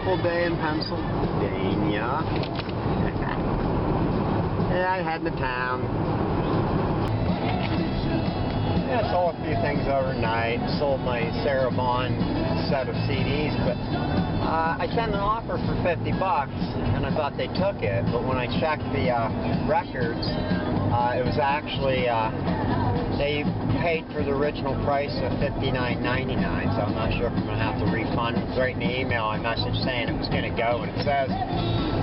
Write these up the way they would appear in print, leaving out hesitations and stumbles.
beautiful day in Pennsylvania. Yeah, I head to town. Yeah, sold a few things overnight. Sold my Sarah Vaughan set of CDs, but I sent an offer for $50, and I thought they took it. But when I checked the records, it was actually they paid for the original price of $59.99. So I'm not sure if I'm going to have to refund. Right in the email, I messaged saying it was going to go, and it says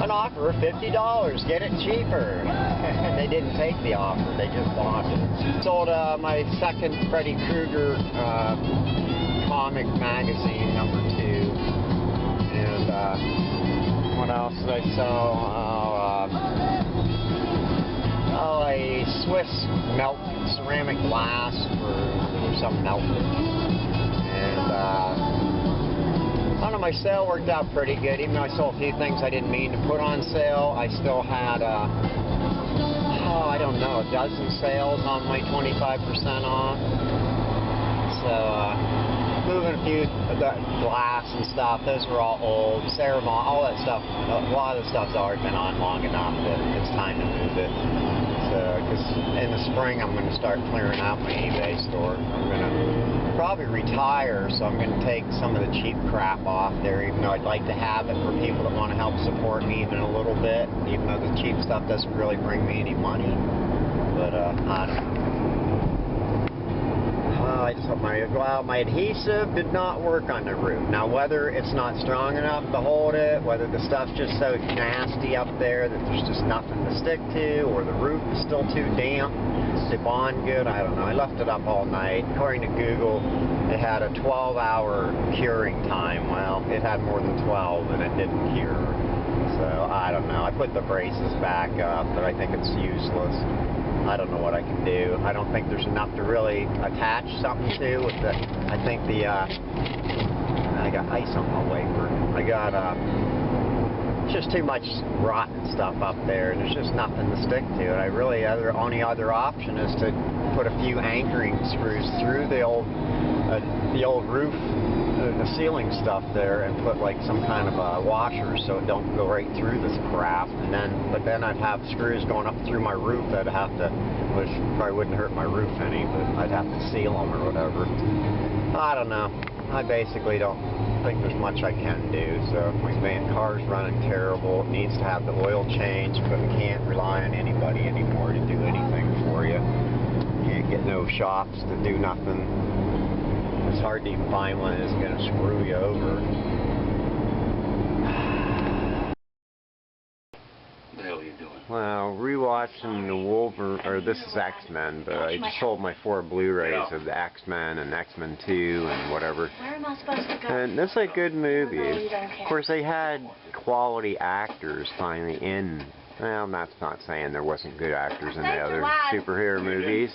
an offer of $50. Get it cheaper. And they didn't take the offer. They just bought it. Sold my second Freddy Krueger comic magazine, number 2. And what else did I sell? A Swiss melt ceramic glass for some melted. And I don't know, my sale worked out pretty good. Even though I sold a few things I didn't mean to put on sale, I still had I don't know, a dozen sales on my 25% off. So moving a few of the glass and stuff, those were all old. Sarah Vaughan, all that stuff, a lot of the stuff's already been on long enough that it's time to move it. Because in the spring I'm going to start clearing out my eBay store. I'm going to probably retire, so I'm going to take some of the cheap crap off there, even though I'd like to have it for people that want to help support me even a little bit, even though the cheap stuff doesn't really bring me any money. But I don't know. I just hope my adhesive did not work on the roof. Now, whether it's not strong enough to hold it, whether the stuff's just so nasty up there that there's just nothing to stick to, or the roof is still too damp to bond good, I don't know. I left it up all night. According to Google, it had a 12-hour curing time. Well, it had more than 12 and it didn't cure. So, I don't know. I put the braces back up, but I think it's useless. I don't know what I can do. I don't think there's enough to really attach something to with the, I think the, I got ice on my wafer. I got, it's just too much rotten stuff up there. There's just nothing to stick to it. I really, only other option is to put a few anchoring screws through the old roof, the ceiling stuff there, and put like some kind of a washer so it don't go right through this crap. But then I'd have screws going up through my roof that I'd have to, which probably wouldn't hurt my roof any, but I'd have to seal them or whatever. I don't know. I basically don't think there's much I can do. So my car's running terrible. It needs to have the oil changed, but we can't rely on anybody anymore to do anything for you. Can't get no shops to do nothing. It's hard to even find one that's going to screw you over. What the hell are you doing? Well, rewatching the Wolverine, or this is X-Men, but I just sold my 4 Blu-rays of the X-Men and X-Men 2 and whatever. Where am I supposed to go? And it's a good movie. Really don't care. Of course, they had quality actors finally in. Well, that's not saying there wasn't good actors in the other superhero movies,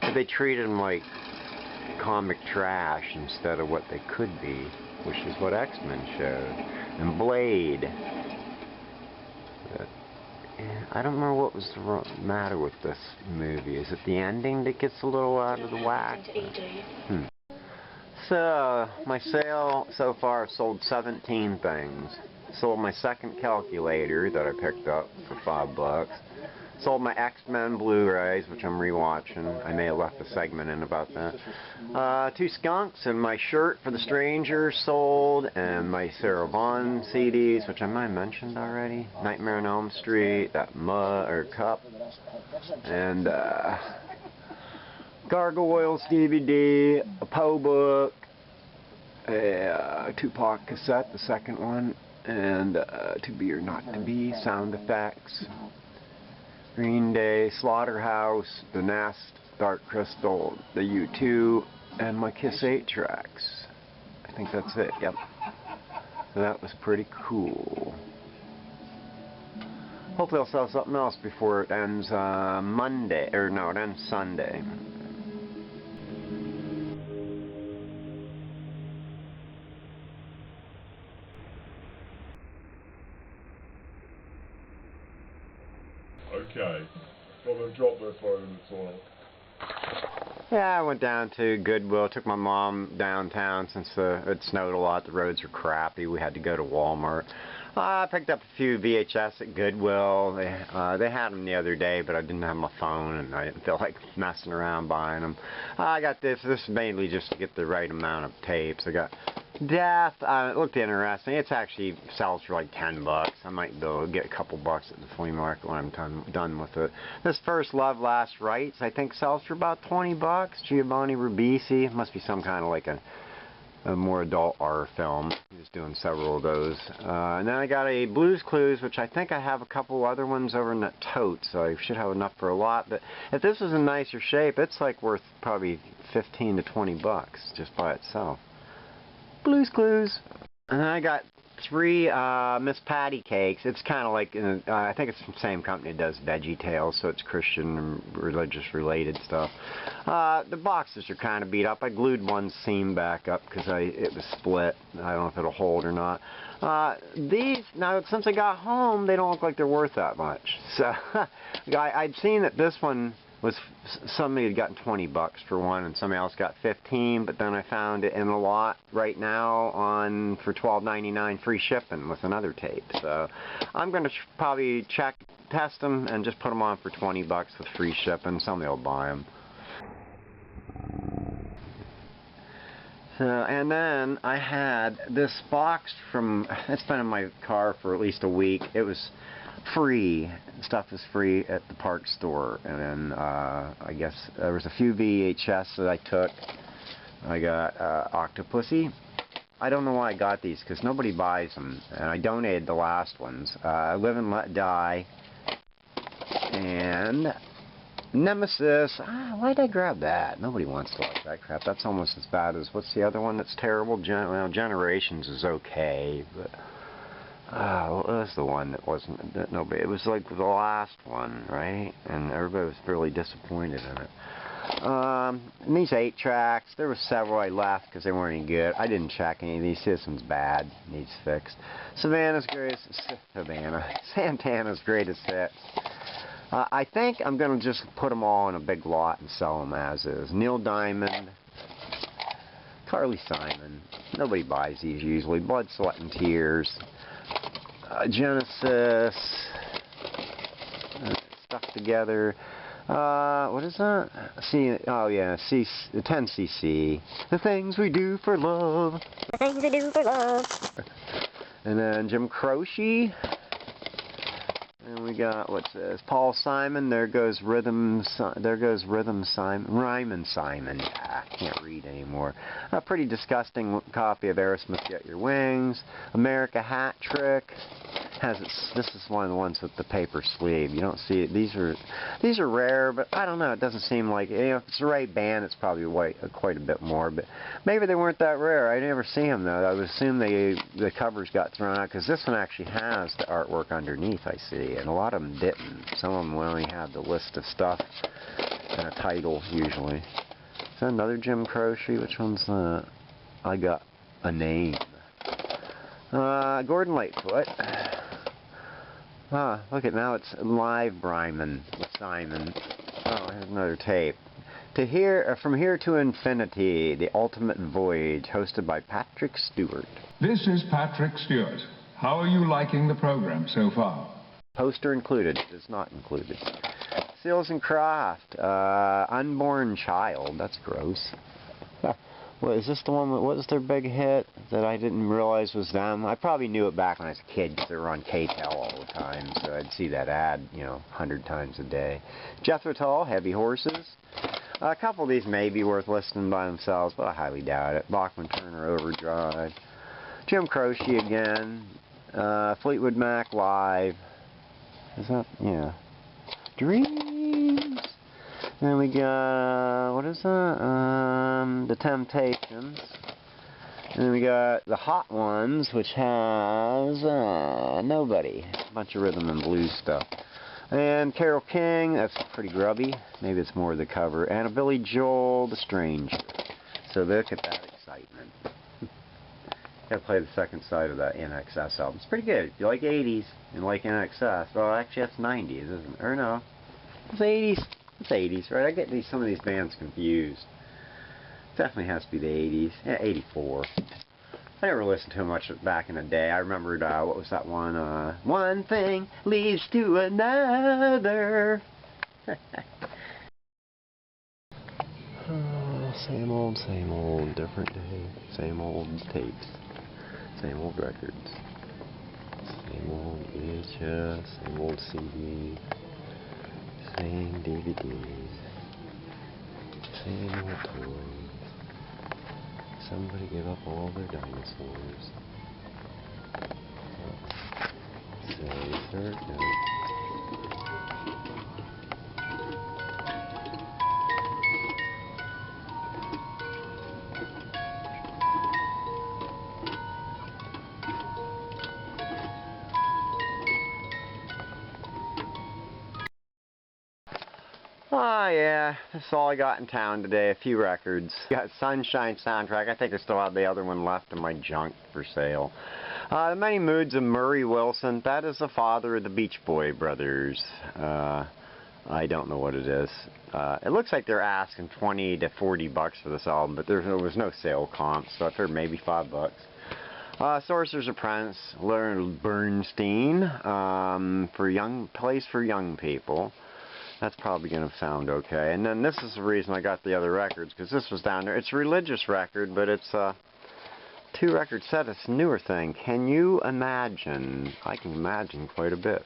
but they treated them like comic trash instead of what they could be, which is what X-Men showed. And Blade. I don't remember what was the matter with this movie. Is it the ending that gets a little out of the whack? So, my sale so far, I've sold 17 things. Sold my second calculator that I picked up for $5. Sold my X-Men Blu-rays, which I'm rewatching. I may have left a segment in about that. 2 skunks and my shirt for the Stranger sold, and my Sarah Vaughan CDs, which I might have mentioned already. Nightmare on Elm Street, that cup, and Gargoyles DVD, a Poe book, a Tupac cassette, the second one, and To Be or Not to Be sound effects. Green Day, Slaughterhouse, The Nest, Dark Crystal, the U2, and my Kiss 8 tracks. I think that's it, yep. So that was pretty cool. Hopefully I'll sell something else before it ends Monday, or no, it ends Sunday. Okay, got them drop their phone, it's alright. Yeah, I went down to Goodwill, took my mom downtown since it snowed a lot, the roads were crappy, we had to go to Walmart. I picked up a few VHS at Goodwill. They had them the other day, but I didn't have my phone and I didn't feel like messing around buying them. I got this is mainly just to get the right amount of tapes. I got Death, it looked interesting. It's actually sells for like $10. I might be able to get a couple bucks at the flea market when I'm done with it. This First Love Last Rites, I think sells for about $20. Giovanni Ribisi, must be some kind of like a more adult horror film. He's doing several of those. And then I got a Blue's Clues, which I think I have a couple other ones over in that tote, so I should have enough for a lot. But if this was in nicer shape, it's like worth probably 15 to 20 bucks just by itself. Blue's Clues. And then I got 3 Miss Patty cakes. It's kind of like, I think it's from the same company that does Veggie Tales, so it's Christian and religious related stuff. The boxes are kind of beat up. I glued one seam back up because it was split. I don't know if it'll hold or not. These, now since I got home, they don't look like they're worth that much. So I'd seen that this one was, somebody had gotten $20 for one and somebody else got 15, but then I found it in a lot right now for $12.99 free shipping with another tape. So I'm going to probably test them and just put them on for $20 with free shipping. Somebody will buy them. So, and then I had this box it's been in my car for at least a week. It was free. Stuff is free at the park store. And then I guess there was a few VHS that I took. I got Octopussy. I don't know why I got these because nobody buys them. And I donated the last ones. Live and Let Die. And Nemesis. Why'd I grab that? Nobody wants to watch that crap. That's almost as bad as, what's the other one that's terrible? Well, Generations is okay, but what was the one that wasn't, that nobody, it was like the last one, right? And everybody was really disappointed in it. And these 8 tracks, there were several I left because they weren't any good. I didn't check any of these. This one's bad, needs fixed. Santana's greatest hits. I think I'm going to just put them all in a big lot and sell them as is. Neil Diamond, Carly Simon, nobody buys these usually. Blood, Sweat, and Tears, Genesis, Stuck Together. What is that? Oh yeah, 10cc. The Things We Do for Love. The Things We Do for Love. And then Jim Croce. And we got, what's this? Paul Simon. There goes Rhythm Simon. Ryman Simon. I can't read anymore. A pretty disgusting copy of Aerosmith Get Your Wings. America Hat Trick. This is one of the ones with the paper sleeve. You don't see it. These are rare, but I don't know. It doesn't seem like, if it's the right band, it's probably quite a bit more. But maybe they weren't that rare. I never see them though. I would assume the covers got thrown out because this one actually has the artwork underneath. I see, and a lot of them didn't. Some of them only had the list of stuff and a title usually. Is that another Jim Croce? Which one's that? I got a name. Gordon Lightfoot. Look at, now it's live Bryman with Simon. Oh, here's another tape. From Here to Infinity, The Ultimate Voyage, hosted by Patrick Stewart. This is Patrick Stewart. How are you liking the program so far? Poster included. It's not included. Seals and Croft, Unborn Child. That's gross. What, is this the one, what was their big hit that I didn't realize was them? I probably knew it back when I was a kid because they were on KTEL all the time, so I'd see that ad, 100 times a day. Jethro Tull, Heavy Horses. A couple of these may be worth listening by themselves, but I highly doubt it. Bachman Turner, Overdrive. Jim Croce again. Fleetwood Mac, Live. Is that, yeah. Dreams. Then we got, what is that? The Temptations. And then we got the Hot Ones, which has Nobody. A bunch of rhythm and blues stuff. And Carole King, that's pretty grubby. Maybe it's more the cover. And a Billy Joel, The Stranger. So look at that excitement. Gotta play the second side of that NXS album. It's pretty good. If you like 80s and like NXS, well, actually that's 90s, isn't it? Or no, it's 80s. It's 80s, right? I get some of these bands confused. Definitely has to be the 80s. Yeah, 84. I never listened to much back in the day. I remembered, what was that one? One thing leads to another. Same old, different day. Same old tapes. Same old records. Same old VHS, same old CDs. Same DVDs. Same old toys. Somebody give up all their dinosaurs. Say, sir, no. Oh yeah, that's all I got in town today. A few records. Got Sunshine soundtrack. I think I still have the other one left in my junk for sale. The Many Moods of Murray Wilson. That is the father of the Beach Boy Brothers. I don't know what it is. It looks like they're asking 20 to 40 bucks for this album, but there was no sale comp, so I figured maybe 5 bucks. Sorcerer's Apprentice, Leonard Bernstein, plays for young people. That's probably going to sound okay. And then this is the reason I got the other records, because this was down there. It's a religious record, but it's a 2-record set. It's a newer thing. Can you imagine? I can imagine quite a bit.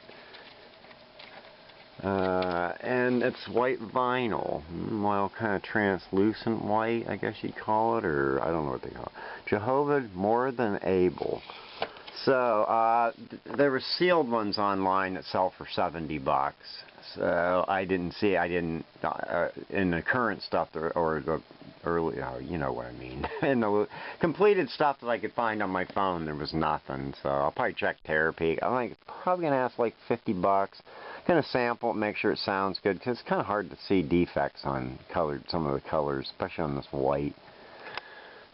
And it's white vinyl. Well, kind of translucent white, I guess you'd call it, or I don't know what they call it. Jehovah More Than Able. So, there were sealed ones online that sell for 70 bucks. So, I didn't see, in the current stuff, or the early, you know what I mean. In the completed stuff that I could find on my phone, there was nothing. So, I'll probably check Therapy. I think it's probably going to ask like 50 bucks. Kind of sample it, make sure it sounds good, because it's kind of hard to see defects on some of the colors, especially on this white.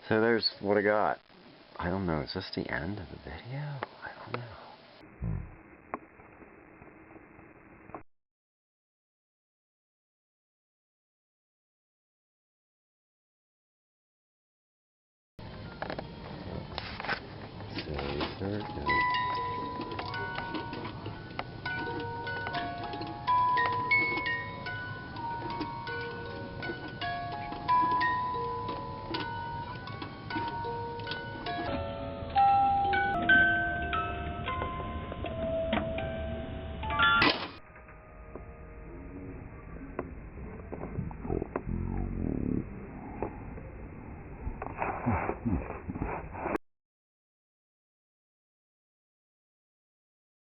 So, there's what I got. I don't know, is this the end of the video? I don't know. Say, sir, no.